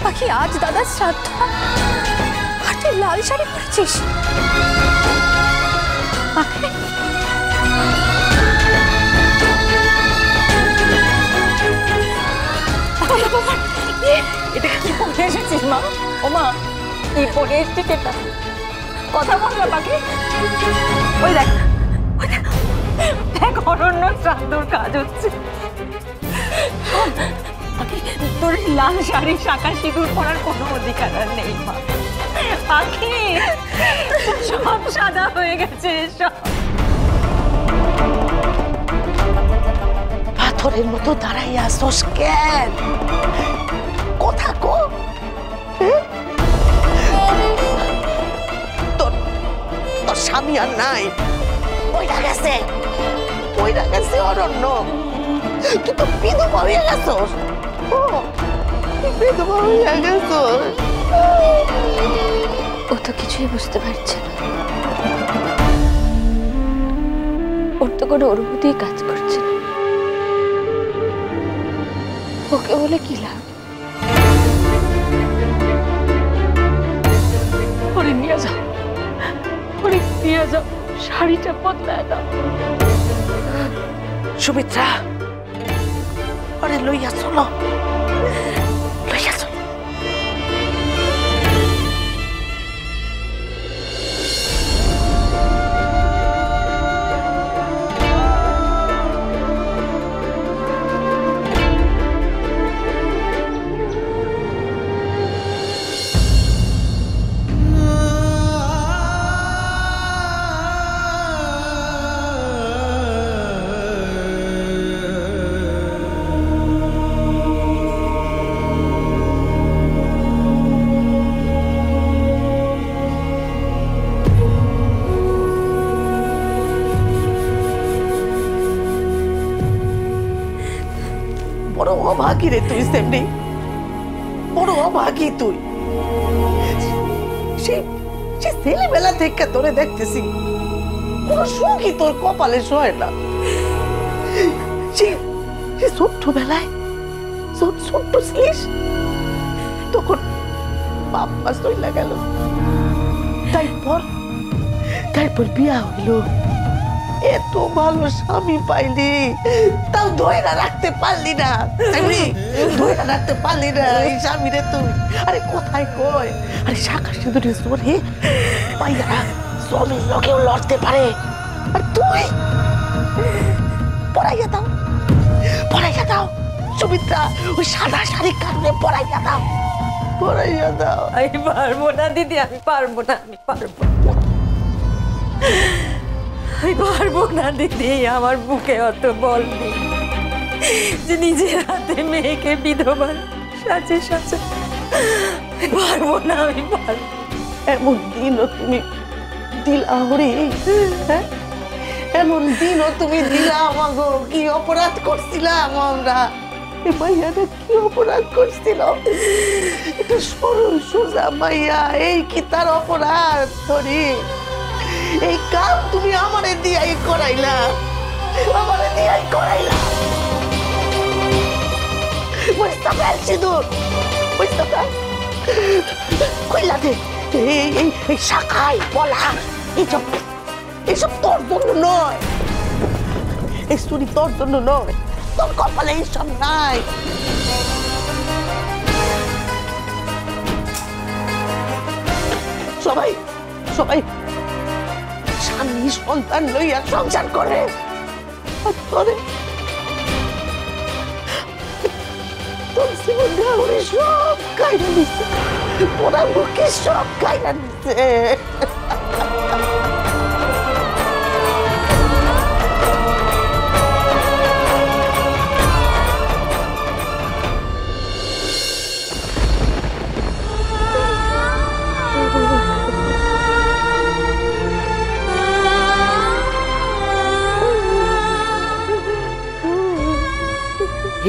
পাখি আজ দাদার শ্রাদ্ধ আর তুই লাল শাড়ি পরেছিস? এটা কি পরে এসেছিস মা? ও মা, কি পরে এসেছিস এটা? কথা বল না পাখি। ওই দেখ, দেখ অরণ্য শ্রাদ্ধর কাজ হচ্ছে। তোর লাল শাড়ি শাঁখা সিঁদুর পরার কোনো অধিকার আর নেই মা। পাখি সব সাদা হয়ে গেছে, সব পাথরের মতো দাঁড়াইয়া আসোস কেন? কথা কো। তোর স্বামী আর নাই, ওইটা গেছে, ওইটা গেছে অরণ্য। তুই তো বিধবা হয়ে গেছোস। বিধবা হয়ে গেছোস। ও তো কিছুই বুঝতে পারছে না, ওর তো কোনো অনুভূতি কাজ করছে না। ওকে বলে কি লাভ? ওরে নিয়ে যাও, ওরে নিয়ে যাও, শাড়িটা বদলায় দাও। সুমিত্রা, ওরে লইয়া চলো, লইয়া চলো। বড় অভাগী রে তুই, সেমনি বড় অভাগী তুই। সেই ছেলেবেলা থেকে তোরে দেখতেছি, কোন সুখই তোর কপালে সয় না। সেই ছোট্টবেলায় ছোট্ট ছিলিস, তখন বাপ্পা চইলা গেল, তারপর বিয়া হইল। এত ভালো স্বামী পাইলি, তাও ধরে রাখতে পারলি না। ধরে রাখতে পারলি না এই স্বামী রে তুই। আরে কোথায় কয়, আরে শাঁখা সিঁদুরের জোরে পাইয়া জমির লোকেও লড়তে পারে। আর তুই পড়াইয়া দাও, পড়াইয়া দাও সুমিত্রা, ওই সাদা শাড়ি কাটলে পড়াইয়া দাও, পড়াইয়া দাও। আমি পারবো না দিদি, আমি পারবো না, আমি পারবো আমি পারবো না দিদি। আমার বুকে অত বল নেই যে নিজের হাতে মেয়েকে বিধবা সাজে সাজে। পারবো না, আমি পারবো। এমন দিনও তুমি দিলা হরি, হ্যাঁ? এমন দিনও তুমি দিলা আমাগো। কি অপরাধ করছিলাম আমরা? মাইয়াটা কি অপরাধ করছিল? এটা সরল সোজা মাইয়া, এই কি তার অপরাধ? ধরি এই কাম তুমি আমারে দিয়াই করাইলা, আমারে দিয়াই করাইলা। বুঝতে পারছি তো, বুঝতে পার কইলা দে। এই শাখাই বলা এইসব তোর জন্য নয়, এই চুরি তোর জন্য নয়, তোর কপালে এইসব নাই। সবাই সবাই স্বামী সন্তান লইয়া সংসার করে, তোর জীবনটা উনি সব কাইরা নিচ্ছে, ওরা মুখে সব কাইরা নিচ্ছে।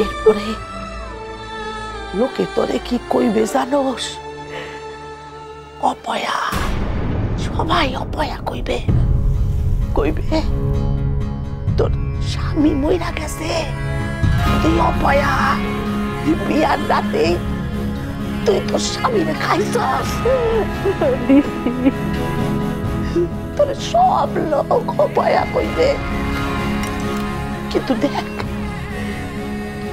এরপরে লোকে তোরে কি কইবে জানোস? অপয়া, সবাই অপয়া কইবে, কইবে তোর স্বামী মইরা গেছে, তুই অপয়া। বিয়ার রাতেই তুই তোর স্বামীরে খাইছস, তোর সব লোক অপয়া কইবে, কিন্তু দেখ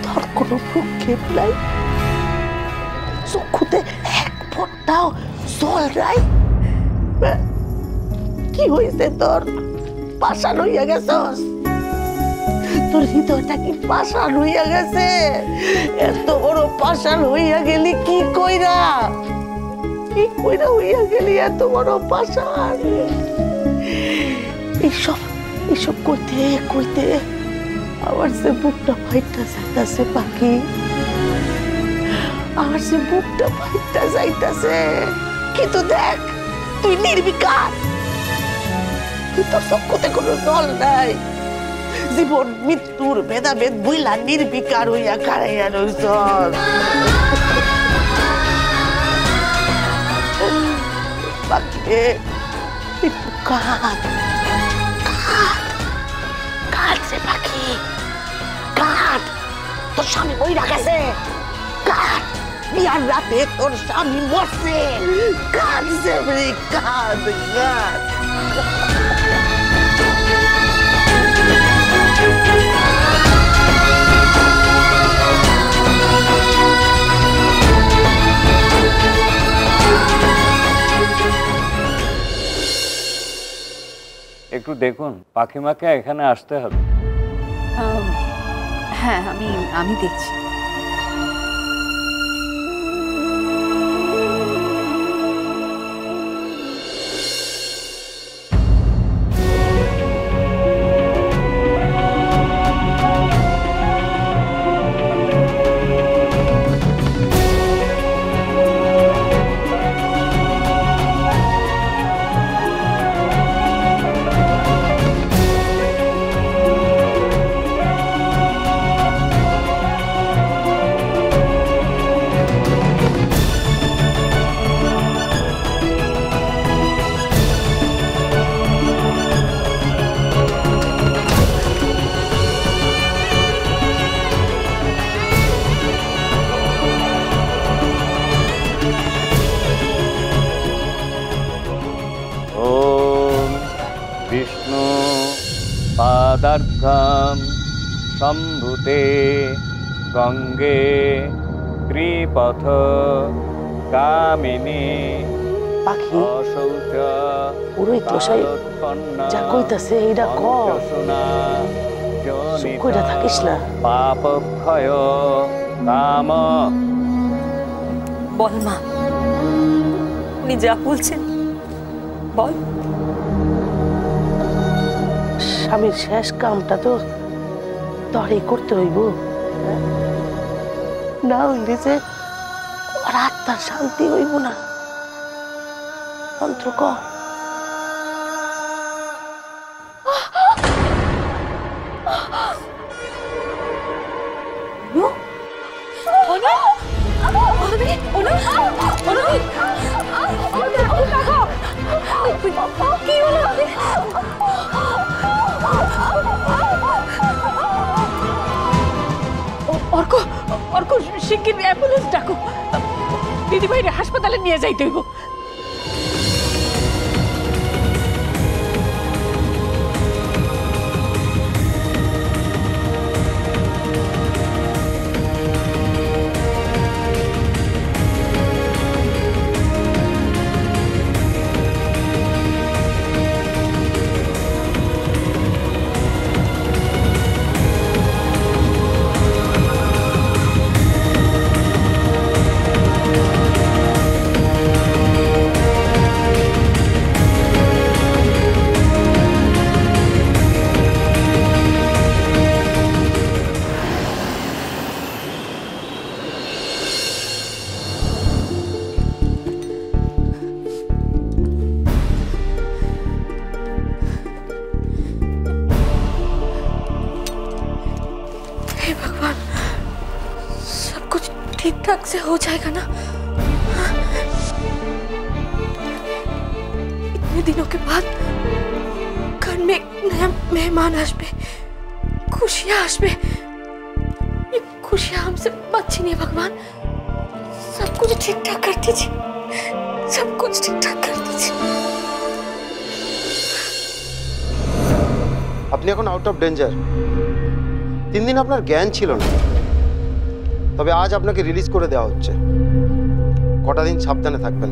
তোর কোনো ভ্রুক্ষেপ নাই, চক্ষুতে এক ফোঁটাও জল নাই। কি হয়েছে তোর? পাষাণ হইয়া গেছস? তোর হৃদয়টা কি পাষাণ হইয়া গেছে? এত বড় পাষাণ হইয়া গেলি কি কইরা? কি কইরা হইয়া গেলি এত বড় পাষাণ? এইসব কইতে কইতে আমার যে বুকটা ফাইটটা যাইতাছে পাখি, আমার যে বুকটা ফাইটটা যাইতাছে। কিন্তু দেখ তুই নির্বিকার, তুই তোর চক্ষুতে কোনো জল নাই, জীবন মৃত্যুর ভেদাভেদ বুইলা নির্বিকার হইয়া কারাইয়া রইছ। পাখি একটু কাঁদ, কাঁদ রে পাখি, কাঁদ। তোর স্বামী মইরা গেছে, কাঁদ। বিয়ার রাতে তোর স্বামী মরছে, কাঁদ রে, কাঁদ কাঁদ। একটু দেখুন পাখিমাকে এখানে আসতে হবে। হ্যাঁ আমি দেখছি। विष्णु पादार्घं सम्भुते गंगे त्रिपथ कामिनी পাখি পুরোই তো সেই যা কইতাছে এইটা কর, চুপ কইরা থাকিস না। পাপ ক্ষয় কাম। বল মা, উনি যা বলছেন বল। স্বামীর শেষ কামটা তো তরেই করতে হইব, না হইলে যে ওর আত্মার শান্তি হইব না। মন্ত্র কর। কি হলো? অর্ক অর্ক শিগগির অ্যাম্বুলেন্স ডাকো, দিদিভাইরে হাসপাতালে নিয়ে যাইতে হইব। ठीक ठाक से हो जाएगा ना? इतने दिनों के बाद घर में एक नया मेहमान आसबे, खुशियां आसबे। ये खुशियां हमसे बच नहीं भगवान, सब सब कुछ ठीक ठाक कर दीजिए, सब कुछ ठीक ठाक कर दीजिए। আপনি এখন আউট অফ ডেঞ্জার। 3 দিন আপনার জ্ঞান ছিল না, তবে আজ আপনাকে রিলিজ করে দেওয়া হচ্ছে। কটা দিন সাবধানে থাকবেন।